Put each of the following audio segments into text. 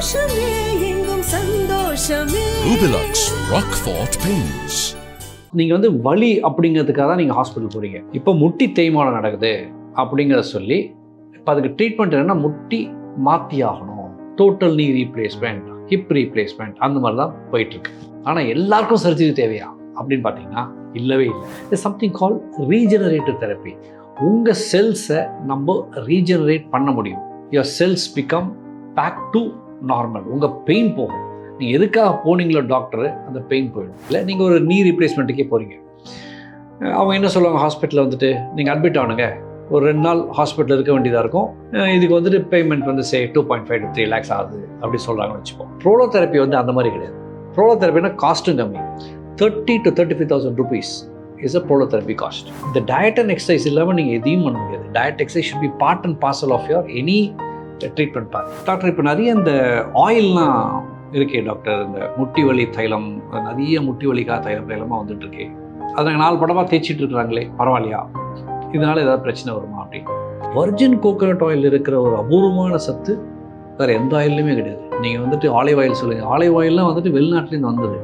சந்தோஷமே எங்கும் சந்தோஷமே. Rubilux Rockfort Paints. நீங்கள் வந்து வலி அப்படிங்கிறதுக்காக தான் நீங்கள் ஹாஸ்பிட்டல் போகிறீங்க. இப்போ முட்டி தேய்மானம் நடக்குது அப்படிங்கிறத சொல்லி இப்போ அதுக்கு ட்ரீட்மெண்ட் என்னென்னா முட்டி மாற்றி ஆகணும், total knee replacement, hip replacement, அந்த மாதிரி தான் போயிட்டுருக்கு. ஆனால் எல்லாருக்கும் சர்ஜரி தேவையா அப்படின்னு பார்த்தீங்கன்னா இல்லவே இல்லை. It's something call regenerative therapy. உங்கள் செல்ஸை நம்ம ரீஜெனரேட் பண்ண முடியும். Your cells become back to normal. உங்கள் பெயின் போகும். நீங்கள் எதுக்காக போனீங்களோ டாக்டரு, அந்த பெயின் போயிடும். இல்லை நீங்கள் ஒரு நீ ரீப்ளேஸ்மெண்ட்டுக்கே போகிறீங்க, அவங்க என்ன சொல்லுவாங்க, ஹாஸ்பிட்டலில் வந்துட்டு நீங்கள் அட்மிட் ஆனுங்க, ஒரு 2 நாள் ஹாஸ்பிட்டலில் இருக்க வேண்டியதாக இருக்கும், இதுக்கு வந்துட்டு பேமெண்ட் வந்து 2.5 to 3 lakhs ஆகுது அப்படி சொல்கிறாங்கன்னு வச்சுப்போம். ப்ரோலோ தெரப்பி வந்து அந்த மாதிரி கிடையாது. ப்ரோலோ தெரப்பினா காஸ்ட்டும் கம்மி. 30,000 to 35,000 rupees is a prolotherapy cost. இந்த டயட் அண்ட் எக்ஸசைஸ் இல்லாமல் நீங்கள் எதையும் பண்ண முடியாது. Diet exercise should be part and parcel of your any treatment part. Doctor இப்போ நிறைய இந்த ஆயில்லாம் இருக்கே டாக்டர், இந்த முட்டி வலி தைலம், நிறைய முட்டி வலிக்காக தைலமாக வந்துட்டு இருக்கே, அதை நாங்கள் 4 படமாக தேய்ச்சிட்டு இருக்கிறாங்களே, பரவாயில்லையா, இதனால் ஏதாவது பிரச்சனை வருமா அப்படின்னு. வர்ஜின் கோகோனட் ஆயில் இருக்கிற ஒரு அபூர்வமான சத்து வேறு எந்த ஆயிலுமே கிடையாது. நீங்கள் வந்துட்டு ஆலிவ் ஆயில் சொல்லுங்கள், ஆலிவ் ஆயில்லாம் வந்துட்டு வெளிநாட்டிலேருந்து வந்தது,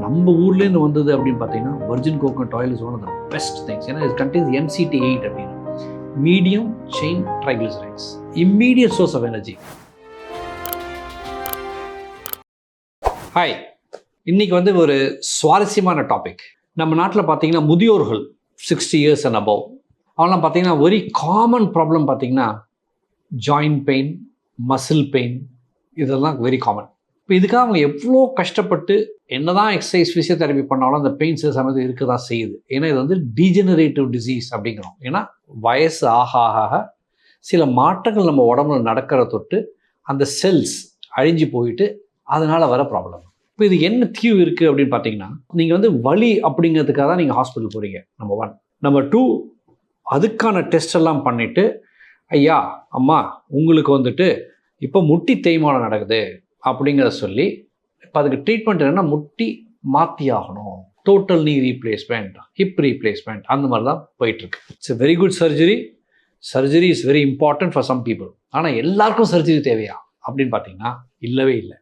நம்ம ஊர்லேருந்து வந்தது அப்படின்னு பார்த்தீங்கன்னா virgin coconut oil is one of the best things. ஏன்னா இது கண்டெய்ன்ஸ் MCT8 அப்படின்னு, medium chain triglycerides, immediate source of energy. Hi, இன்றைக்கி வந்து ஒரு சுவாரஸ்யமான டாபிக். நம்ம நாட்டில் பார்த்தீங்கன்னா முதியோர்கள் 60 years and above அவங்களாம் பார்த்தீங்கன்னா வெரி காமன் ப்ராப்ளம் பார்த்தீங்கன்னா ஜாயிண்ட் பெயின், மசில் பெயின், இதெல்லாம் வெரி காமன். இப்போ இதுக்காக அவங்க எவ்வளோ கஷ்டப்பட்டு என்னதான் எக்ஸசைஸ், ஃபிசியோதெரப்பி பண்ணாலும் அந்த பெயின் சில சமயத்தில் இருக்க தான் செய்யுது. ஏன்னா இது வந்து டீஜெனரேட்டிவ் டிசீஸ் அப்படிங்கிறோம். ஏன்னா வயசு ஆக ஆக சில மாற்றங்கள் நம்ம உடம்புல நடக்கிற தொட்டு அந்த செல்ஸ் அழிஞ்சு போயிட்டு அதனால் வர ப்ராப்ளம். இப்போ இது என்ன தீவு இருக்குது அப்படின்னு பார்த்தீங்கன்னா, நீங்கள் வந்து வலி அப்படிங்கிறதுக்காக தான் நீங்கள் ஹாஸ்பிட்டல் போகிறீங்க, நம்பர் 1. நம்பர் 2, அதுக்கான டெஸ்ட் எல்லாம் பண்ணிவிட்டு, ஐயா அம்மா உங்களுக்கு வந்துட்டு இப்போ முட்டி தேய்மானம் நடக்குது அப்படிங்கிறத சொல்லி இப்போ அதுக்கு ட்ரீட்மெண்ட் என்னென்னா முட்டி மாற்றி ஆகணும், total knee replacement, hip replacement, அந்த மாதிரி தான் போயிட்டுருக்கு. It's a very good surgery. Surgery is very important for some people. ஆனால் எல்லாருக்கும் சர்ஜரி தேவையா அப்படின்னு பார்த்தீங்கன்னா இல்லவே இல்லை.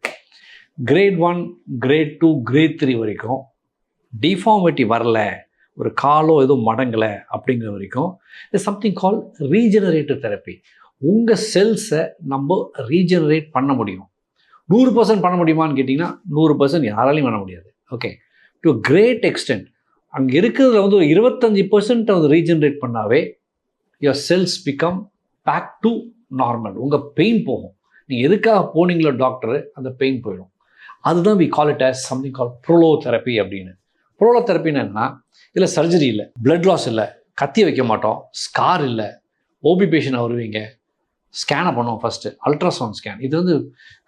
Grade 1, Grade 2, Grade 3 வரைக்கும் டிஃபார்மிட்டி வரல, ஒரு காலோ எதுவும் மடங்கலை அப்படிங்கிற வரைக்கும் it's something call regenerative therapy. உங்கள் செல்ஸை நம்ம ரீஜெனரேட் பண்ண முடியும். 100% பண்ண முடியுமான்னு கேட்டிங்கன்னா 100% யாராலையும் பண்ண முடியாது. ஓகே, டு கிரேட் எக்ஸ்டென்ட் அங்கே இருக்கிறதுல வந்து ஒரு 25% வந்து ரீஜெனரேட் பண்ணாவே your cells become back to normal. உங்கள் பெயின் போகும். நீங்கள் எதுக்காக போனீங்களோ டாக்டரு, அந்த பெயின் போயிடும். அதுதான் we call it as something call prolotherapy அப்படின்னு. ப்ரோலோ தெரப்பின்னு என்னன்னா, இதில் சர்ஜரி இல்லை, பிளட் லாஸ் இல்லை, கத்தி வைக்க மாட்டோம், ஸ்கார் இல்லை, ஓபி பேஷண்ட் வருவீங்க, ஸ்கேனை பண்ணுவோம் ஃபஸ்ட்டு, அல்ட்ராசவுண்ட் ஸ்கேன். இது வந்து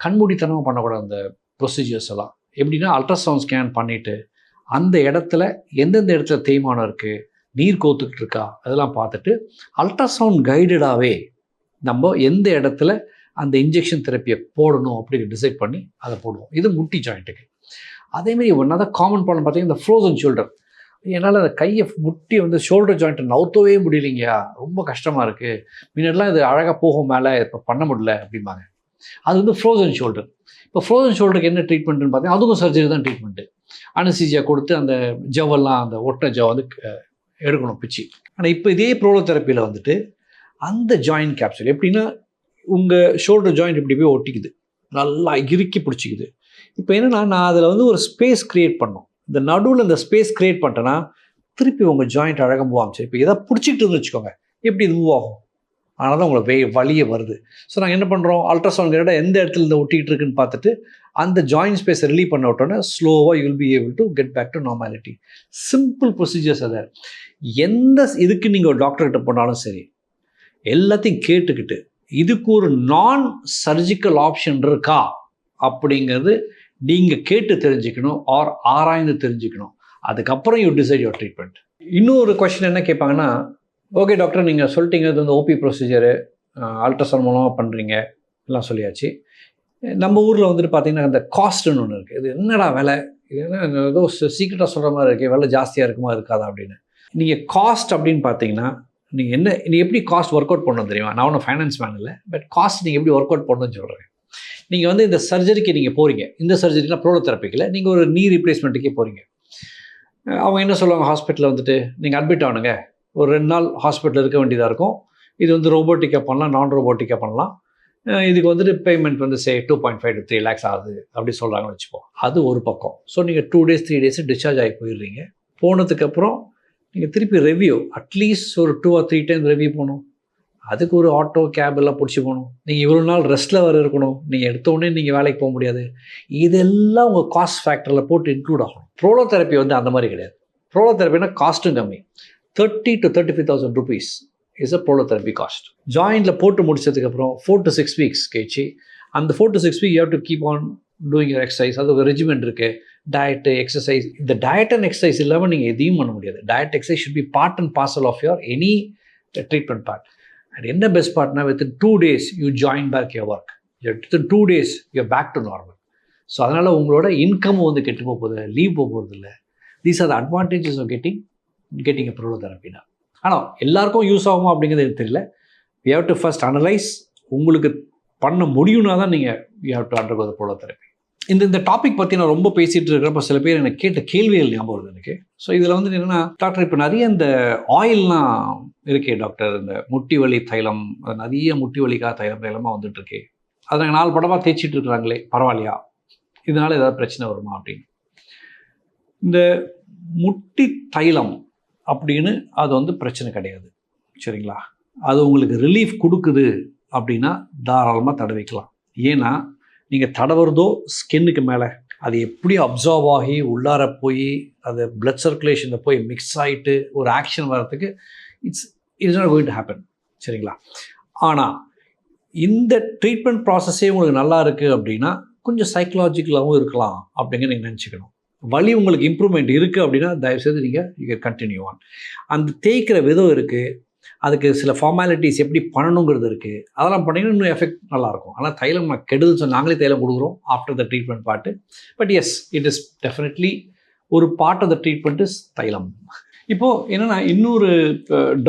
கண்மூடித்தனமாக பண்ணக்கூடாது அந்த ப்ரொசீஜர்ஸ் எல்லாம். எப்படின்னா அல்ட்ராசவுண்ட் ஸ்கேன் பண்ணிவிட்டு அந்த இடத்துல எந்தெந்த இடத்துல தேய்மானம் இருக்குது, நீர் கோத்துக்கிட்டு இருக்கா, அதெல்லாம் பார்த்துட்டு அல்ட்ராசவுண்ட் கைடடாகவே நம்ம எந்த இடத்துல அந்த இன்ஜெக்ஷன் தெரப்பியை போடணும் அப்படின்னு டிசைட் பண்ணி அதை போடுவோம். இது முட்டி ஜாயிண்ட்டுக்கு. அதேமாதிரி ஒன்றா காமன் ப்ராப்ளம் பார்த்தீங்கன்னா இந்த ஃப்ரோசன் ஷோல்டர். என்னால் அந்த கையை முட்டி வந்து ஷோல்டர் ஜாயிண்ட்டை நவுத்தவே முடியலைங்கயா, ரொம்ப கஷ்டமாக இருக்குது, முன்னாடிலாம் இது அழகாக போகும் மேலே, இப்போ பண்ண முடியல அப்படிம்பாங்க. அது வந்து ஃப்ரோசன் ஷோல்டர். இப்போ ஃப்ரோசன் ஷோல்டருக்கு என்ன ட்ரீட்மெண்ட்டுன்னு பார்த்தீங்கன்னா அதுக்கும் சர்ஜரி தான் ட்ரீட்மெண்ட்டு. அனஸ்தீசியா கொடுத்து அந்த ஜவ்வெல்லாம், அந்த ஒட்ட ஜவ் வந்து எடுக்கணும் பிச்சு. ஆனால் இப்போ இதே ப்ரோலோ தெரப்பியில் வந்துட்டு அந்த ஜாயிண்ட் கேப்சூல் எப்படின்னா, உங்கள் ஷோல்டர் ஜாயிண்ட் இப்படி போய் ஒட்டிக்குது, நல்லா இறுக்கி பிடிச்சிக்குது. இப்போ என்னென்னா, நான் அதில் வந்து ஒரு ஸ்பேஸ் க்ரியேட் பண்ணோம். இந்த நடுவில் இந்த ஸ்பேஸ் க்ரியேட் பண்ணிட்டேன்னா திருப்பி உங்கள் ஜாயிண்ட் அழகாக மூவ் ஆகும். இப்போ எதாவது பிடிச்சிக்கிட்டு வச்சுக்கோங்க, எப்படி இது மூவ் ஆகும், அதனால தான் உங்களுக்கு வலியே வருது. ஸோ நாங்கள் என்ன பண்ணுறோம், அல்ட்ராசவுண்ட் கிரேடாக எந்த இடத்துல இந்த ஒட்டிக்கிட்டு இருக்குன்னு பார்த்துட்டு அந்த ஜாயிண்ட் ஸ்பேஸை ரிலீவ் பண்ண விட்டோன்னே ஸ்லோவாக you will be able to get back to normality. Simple procedures. அதை எந்த இதுக்கு நீங்கள் ஒரு டாக்டர்கிட்ட போனாலும் சரி, எல்லாத்தையும் கேட்டுக்கிட்டு இதுக்கு ஒரு நான் சர்ஜிக்கல் ஆப்ஷன் இருக்கா அப்படிங்கிறது நீங்கள் கேட்டு தெரிஞ்சுக்கணும், ஆர் ஆராய்ந்து தெரிஞ்சுக்கணும். அதுக்கப்புறம் யூ டிசைட் யுவர் ட்ரீட்மெண்ட். இன்னொரு கொஸ்டின் என்ன கேட்பாங்கன்னா, ஓகே டாக்டர் நீங்கள் சொல்லிட்டீங்க இது வந்து ஓபி ப்ரொசீஜரு, அல்ட்ராசவுண்ட் மூலமாக பண்ணுறீங்க எல்லாம் சொல்லியாச்சு. நம்ம ஊரில் வந்துட்டு பார்த்தீங்கன்னா அந்த காஸ்ட்டுன்னு ஒன்று இருக்குது. இது என்னடா விலை, இது என்ன ஏதோ சீக்கிரட்டாக சொல்கிற மாதிரி இருக்குது, விலை ஜாஸ்தியாக இருக்குமா இருக்காதா அப்படின்னு. நீங்கள் காஸ்ட் அப்படின்னு பார்த்தீங்கன்னா நீங்கள் எப்படி காஸ்ட் ஒர்க் அவுட் பண்ணணும் தெரியுமா? நான் ஒன்றும் ஃபைனான்ஸ் மேன் இல்லை, பட் காஸ்ட் நீங்கள் எப்படி ஒர்க் அவுட் பண்ணணும்னு சொல்கிறேன். நீங்கள் வந்து இந்த சர்ஜரிக்கு நீங்கள் போகிறீங்க, இந்த சர்ஜரினா ப்ரோலோதெரபிக்கில் நீங்கள் ஒரு நீ ரீப்ளேஸ்மெண்ட்டுக்கே போகிறீங்க. அவங்க என்ன சொல்லுவாங்க, ஹாஸ்பிட்டலில் வந்துட்டு நீங்கள் அட்மிட் ஆனுங்க, ஒரு 2 நாள் ஹாஸ்பிட்டலில் இருக்க வேண்டியதாக இருக்கும். இது வந்து ரோபோட்டிக்காக பண்ணலாம், நான் ரோபோட்டிக்காக பண்ணலாம். இதுக்கு வந்துட்டு பேமெண்ட் வந்து 2.5 to 3 lakhs ஆகுது அப்படி சொல்கிறாங்கன்னு வச்சுப்போம். அது ஒரு பக்கம். ஸோ நீங்கள் 2 days 3 days டிஸ்சார்ஜ் ஆகி போயிடுறீங்க. போனதுக்கப்புறம் நீங்கள் திருப்பி ரெவ்யூ, அட்லீஸ்ட் ஒரு 2 or 3 times ரெவ்யூ போகணும். அதுக்கு ஒரு ஆட்டோ கேப் எல்லாம் பிடிச்சி போகணும். நீங்கள் இவ்வளோ நாள் ரெஸ்ட்டில் வர இருக்கணும். நீங்கள் எடுத்தோடனே நீங்கள் வேலைக்கு போக முடியாது. இதெல்லாம் உங்கள் காஸ்ட் ஃபேக்டரில் போட்டு இன்க்ளூட் ஆகும். ப்ரோலோதெரப்பி வந்து அந்த மாதிரி கிடையாது. ப்ரோலோதெரப்பினா காஸ்ட்டும் கம்மி. 30,000 to 35,000 rupees is a prolotherapy cost. ஜாயிண்டில் போட்டு முடிச்சதுக்கப்புறம் 4 to 6 weeks கழிச்சு அந்த 4 to 6 weeks you have to keep on doing your exercise. அது ஒரு ரெஜிமெண்ட் இருக்குது, டயட்டு, எக்ஸசைஸ். இந்த டயட் அண்ட் எக்ஸசைஸ் இல்லாமல் நீங்கள் எதையும் பண்ண முடியாது. Diet exercise should be part and parcel of your any treatment part. And என்ன பெஸ்ட் பார்ட்னா within 2 days you join back your work. Within 2 days you back to normal. So அதனால் உங்களோட இன்கமும் வந்து கெட்டு போகுது, லீவ் போகிறது இல்லை. These R the advantages of getting a ப்ரோலோதெரப்பினா. ஆனால் எல்லாருக்கும் யூஸ் ஆகுமா அப்படிங்கிறது எனக்கு தெரியல. You have to first analyse. உங்களுக்கு பண்ண முடியும்னா தான் நீங்கள் you have to undergo the prolotherapy. இந்த டாபிக் பற்றி நான் ரொம்ப பேசிகிட்டு இருக்கிறப்ப சில பேர் எனக்கு கேட்ட கேள்விகள் ஞாபகம் வருது எனக்கு. ஸோ இதில் வந்து என்னென்னா, டாக்டர் இப்போ நிறைய இந்த ஆயில்லாம் இருக்கே டாக்டர், இந்த முட்டி வலி தைலம், நிறைய முட்டி வலிக்காக தைலமாக வந்துட்டுருக்கு. அதை நாங்கள் 4 படமாக தேய்ச்சிட்டு இருக்கிறாங்களே, பரவாயில்லையா, இதனால் ஏதாவது பிரச்சனை வருமா அப்படின்னு. இந்த முட்டி தைலம் அப்படின்னு அது வந்து பிரச்சனை கிடையாது, சரிங்களா. அது உங்களுக்கு ரிலீஃப் கொடுக்குது அப்படின்னா தாராளமாக தடவிக்கலாம். ஏன்னா நீங்கள் தடவுறதோ ஸ்கின்னுக்கு மேலே, அது எப்படி அப்சார்வ் ஆகி உள்ளார போய் அது பிளட் சர்க்குலேஷனில் போய் மிக்ஸ் ஆகிட்டு ஒரு ஆக்ஷன் வர்றதுக்கு it's not going to happen, சரிங்களா. ஆனால் இந்த ட்ரீட்மெண்ட் ப்ராசஸே உங்களுக்கு நல்லா இருக்குது அப்படின்னா கொஞ்சம் சைக்கலாஜிக்கலாகவும் இருக்கலாம் அப்படிங்க நீங்கள் நினச்சிக்கணும். வலி உங்களுக்கு இம்ப்ரூவ்மெண்ட் இருக்குது அப்படின்னா தயவுசெய்து நீங்கள் கண்டினியூ ஆன். அந்த தேய்க்கிற விதம் இருக்குது, அதுக்கு சில ஃபார்மாலிட்டிஸ் எப்படி பண்ணணுங்கிறது இருக்குது. அதெல்லாம் பண்ணிங்கன்னா இன்னும் எஃபெக்ட் நல்லாயிருக்கும். ஆனால் தைலம் நான் கெடுதல் சொல்லி நாங்களே தைலம் கொடுக்குறோம் after the treatment part. But yes, it is definitely ஒரு part of the treatment is தைலம். இப்போது என்னென்னா, இன்னொரு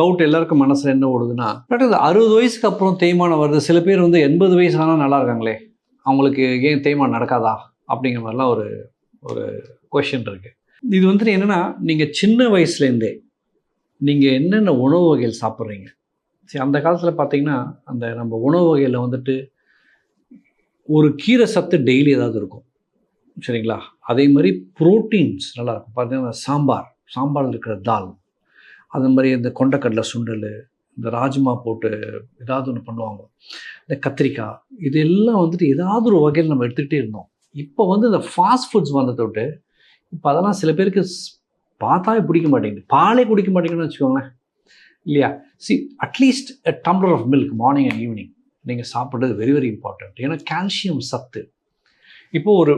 டவுட் எல்லாருக்கும் மனசில் என்ன ஓடுதுன்னா, பட் அது 60 வயசுக்கு அப்புறம் தேய்மானம் வருது. சில பேர் வந்து 80 வயசு ஆனால் நல்லா இருக்காங்களே, அவங்களுக்கு ஏன் தேய்மானம் நடக்காதா அப்படிங்கிற மாதிரிலாம் ஒரு கொஷின் இருக்குது. இது வந்துட்டு என்னென்னா, நீங்கள் சின்ன வயசுலேருந்தே நீங்கள் என்னென்ன உணவு வகைகள் சாப்பிட்றீங்க. சரி, அந்த காலத்தில் பார்த்தீங்கன்னா அந்த நம்ம உணவு வகையில் வந்துட்டு ஒரு கீரை சத்து டெய்லி ஏதாவது இருக்கும், சரிங்களா. அதே மாதிரி ப்ரோட்டீன்ஸ் நல்லாயிருக்கும். பார்த்தீங்கன்னா சாம்பார் இருக்கிற தால், அது மாதிரி இந்த கொண்டக்கடலை சுண்டல், இந்த ராஜ்மா போட்டு ஏதாவது ஒன்று பண்ணுவாங்க, இந்த கத்திரிக்காய், இதெல்லாம் வந்துட்டு ஏதாவது ஒரு வகையில் நம்ம எடுத்துக்கிட்டே இருந்தோம். இப்போ வந்து இந்த ஃபாஸ்ட் ஃபுட்ஸ் வந்ததை விட்டு இப்போ அதெல்லாம் சில பேருக்கு பார்த்தாவே பிடிக்க மாட்டேங்குது. பாலே குடிக்க மாட்டேங்குன்னு வச்சுக்கோங்களேன், இல்லையா. At least a tumbler of milk morning and evening நீங்கள் சாப்பிட்றது வெரி வெரி இம்பார்ட்டண்ட். ஏன்னா கால்சியம் சத்து. இப்போது ஒரு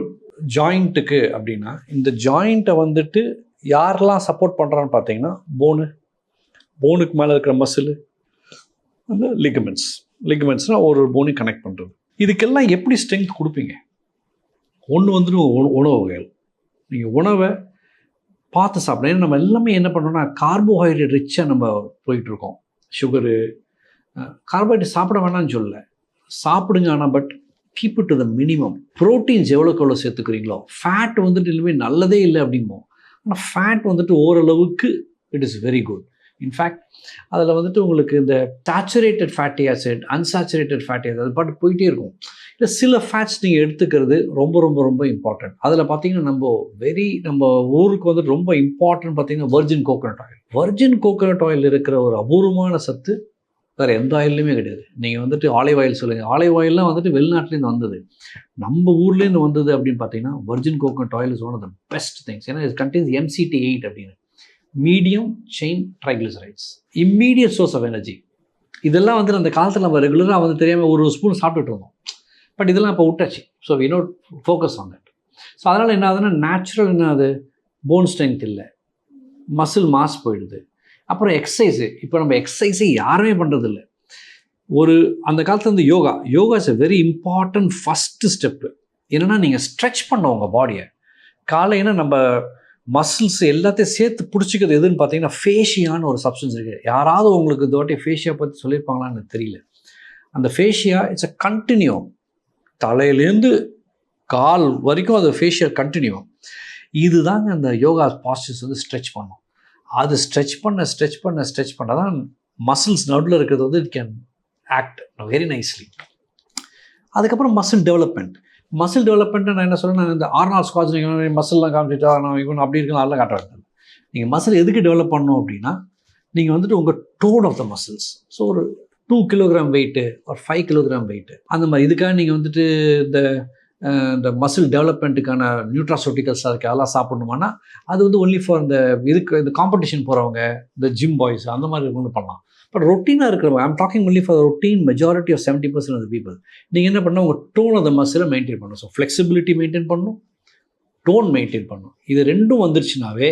ஜாயிண்ட்டுக்கு அப்படின்னா இந்த ஜாயிண்ட்டை வந்துட்டு யாரெல்லாம் சப்போர்ட் பண்ணுறான்னு பார்த்தீங்கன்னா போனுக்கு மேலே இருக்கிற மசில், அந்த லிகமெண்ட்ஸ்னால் ஒரு போனையும் கனெக்ட் பண்ணுறது. இதுக்கெல்லாம் எப்படி ஸ்ட்ரென்த் கொடுப்பீங்க? ஒன்று வந்துட்டு உணவு வகைகள். நீங்கள் உணவை பார்த்து சாப்பிடணும். ஏன்னா நம்ம எல்லாமே என்ன பண்ணுறோம்னா கார்போஹைட்ரேட் ரிச்சாக நம்ம போயிட்டுருக்கோம். சுகரு, கார்போஹைட்ரேட் சாப்பிட வேணாம்னு சொல்லலை, சாப்பிடுங்க. ஆனால் but keep it to the minimum. Proteins எவ்வளோக்கு எவ்வளோ சேர்த்துக்கிறீங்களோ. ஃபேட் வந்துட்டு இல்லவே நல்லதே இல்லை அப்படிம்போம். ஆனால் ஃபேட் வந்துட்டு ஓரளவுக்கு it is very good. In fact அதில் வந்துட்டு உங்களுக்கு இந்த saturated fatty acid, unsaturated fatty acid, அது பாட்டு போயிட்டே இருக்கும். இல்லை சில ஃபேட்ஸ் நீங்கள் எடுத்துக்கிறது ரொம்ப ரொம்ப ரொம்ப இம்பார்ட்டன்ட். அதில் பார்த்தீங்கன்னா நம்ம ஊருக்கு வந்துட்டு ரொம்ப இம்பார்ட்டன்ட் பார்த்தீங்கன்னா வர்ஜின் கோகோனட் ஆயில் இருக்கிற ஒரு அபூர்வமான சத்து வேறு எந்த ஆயிலுமே கிடையாது. நீங்கள் வந்துட்டு ஆலிவ் ஆயில் சொல்லுங்கள், ஆலிவ் ஆயில்லாம் வந்துட்டு வெளிநாட்டிலேருந்து வந்தது, நம்ம ஊர்லேருந்து வந்தது அப்படின்னு பார்த்தீங்கன்னா virgin coconut oil is one of the best things. ஏன்னா இட் கண்டெய்ன்ஸ் MCT8 அப்படின்னு, medium chain triglycerides, immediate source of energy. இதெல்லாம் வந்துட்டு அந்த காலத்தில் நம்ம ரெகுலராக வந்து தெரியாமல் ஒரு ஸ்பூன் சாப்பிட்டுட்டு இருந்தோம். பட் இதெல்லாம் இப்போ விட்டாச்சு. So we not focus on that. So அதனால் என்ன ஆகுதுன்னா நேச்சுரல் என்ன ஆகுது, போன் ஸ்ட்ரென்த் இல்லை, மசில் மாஸ் போயிடுது. அப்புறம் எக்ஸசைஸு, இப்போ நம்ம எக்ஸசைஸே யாருமே பண்ணுறதில்ல. அந்த காலத்தில் வந்து yoga is a very important first step. என்னென்னா நீங்கள் ஸ்ட்ரெச் பண்ண உங்கள் பாடியை காலையினா நம்ம மசில்ஸ் எல்லாத்தையும் சேர்த்து பிடிச்சிக்கிறது எதுன்னு பார்த்தீங்கன்னா ஃபேஷியான்னு ஒரு சப்ஸ்டன்ஸ் இருக்குது. யாராவது உங்களுக்கு இந்த வாட்டி ஃபேஷியா பற்றி சொல்லியிருப்பாங்களான்னு தெரியல. அந்த ஃபேஷியா இட்ஸ் அ கண்டினியூம். தலையிலேருந்து கால் வரைக்கும் அது ஃபேஷியல் கண்டினியூ. இதுதாங்க அந்த யோகா பாஸ்டர்ஸ் வந்து ஸ்ட்ரெச் பண்ணும். அது ஸ்ட்ரெச் பண்ண தான் மசில்ஸ் நடுவில் இருக்கிறது வந்து it can act very nicely. அதுக்கப்புறம் மசில் டெவலப்மெண்ட் நான் என்ன சொல்கிறேன், நான் இந்த ஆர்னால்ட் ஸ்குவாட்ஸ் மசில்லாம் காமிச்சிட்டா நான் இவன் அப்படி இருக்கலாம் அதெல்லாம் காட்ட வேண்டாம். நீங்கள் மசில் எதுக்கு டெவலப் பண்ணணும் அப்படின்னா, நீங்கள் வந்துட்டு உங்கள் tone of the muscles, so ஒரு 2 கிலோகிராம் வெயிட்டு ஒரு 5 கிலோகிராம் வெயிட்டு அந்த மாதிரி இதுக்காக நீங்கள் வந்துட்டு இந்த மசில் டெவலப்மெண்ட்டுக்கான நியூட்ராசூட்டிகல்ஸ் அதுக்கு அதெல்லாம் சாப்பிடணுமானா அது வந்து ஒன்லி ஃபார் இந்த காம்படிஷன் போகிறவங்க, இந்த ஜிம் பாய்ஸ் அந்த மாதிரி ஒன்று பண்ணலாம். பட் ரொட்டீனாக இருக்கிறவங்க, I'm talking only for routine majority of 70% of the people. நீங்கள் என்ன பண்ணால் உங்கள் டோன் ஆஃப் த மசிலை மெயின்டைன் பண்ணணும். ஸோ ஃப்ளெக்சிபிலிட்டி மெயின்டைன் பண்ணணும், டோன் மெயின்டைன் பண்ணணும். இது ரெண்டும் வந்துருச்சுனாவே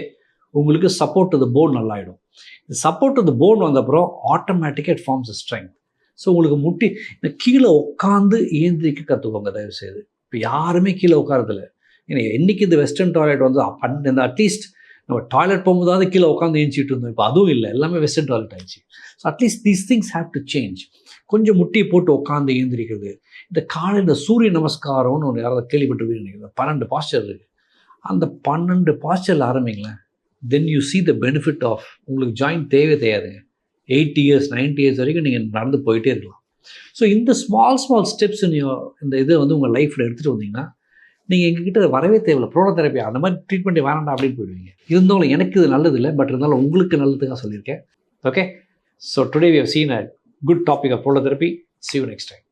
உங்களுக்கு சப்போர்ட் டு த போன் நல்லாயிடும். இந்த சப்போர்ட் டு த போன் வந்தப்புறம் ஆட்டோமேட்டிக்காக it forms a strength. So உங்களுக்கு முட்டி இந்த கீழே உட்காந்து ஏந்திரிக்க கற்றுக்கோங்க தயவுசெய்து. இப்போ யாருமே கீழே உட்காரதில்ல. ஏன்னா என்றைக்கு இந்த வெஸ்டர்ன் டாய்லெட் வந்து இந்த அட்லீஸ்ட் நம்ம டாய்லெட் போகும்போதாவது கீழே உட்காந்து ஏஞ்சிட்டு இருந்தோம். இப்போ அதுவும் இல்லை, எல்லாமே வெஸ்டர்ன் டாய்லெட் ஆயிடுச்சு. So at least these things have to change. கொஞ்சம் முட்டியை போட்டு உட்காந்து ஏந்திரிக்கிறது, இந்த காலை இந்த சூரிய நமஸ்காரம்னு ஒன்று யாராவது கேள்விப்பட்டிருக்கீங்க நினைக்கிறேன். 12 பாஸ்டர் இருக்குது. அந்த 12 பாஸ்டரில் ஆரம்பிங்களேன். Then you see the benefit of உங்களுக்கு ஜாயின்ட் தேவையாதுங்க. 80 years 90 years வரைக்கும் நீங்கள் நடந்து போயிட்டே இருக்கலாம். ஸோ இந்த ஸ்மால் ஸ்டெப்ஸ் இந்த இதை வந்து உங்கள் லைஃப்பில் எடுத்துகிட்டு வந்தீங்கன்னா நீங்கள் எங்ககிட்ட வரவே தேவையில்லை. ப்ரோட்டோதெரப்பி அந்த மாதிரி ட்ரீட்மெண்ட் வேணாண்டா அப்படின்னு போயிடுவீங்க. இருந்தாலும் எனக்கு இது நல்லது இல்லை, பட் இருந்தாலும் உங்களுக்கு நல்லதுக்காக சொல்லியிருக்கேன். Okay, so today we have seen a good topic of prolotherapy. See you next time.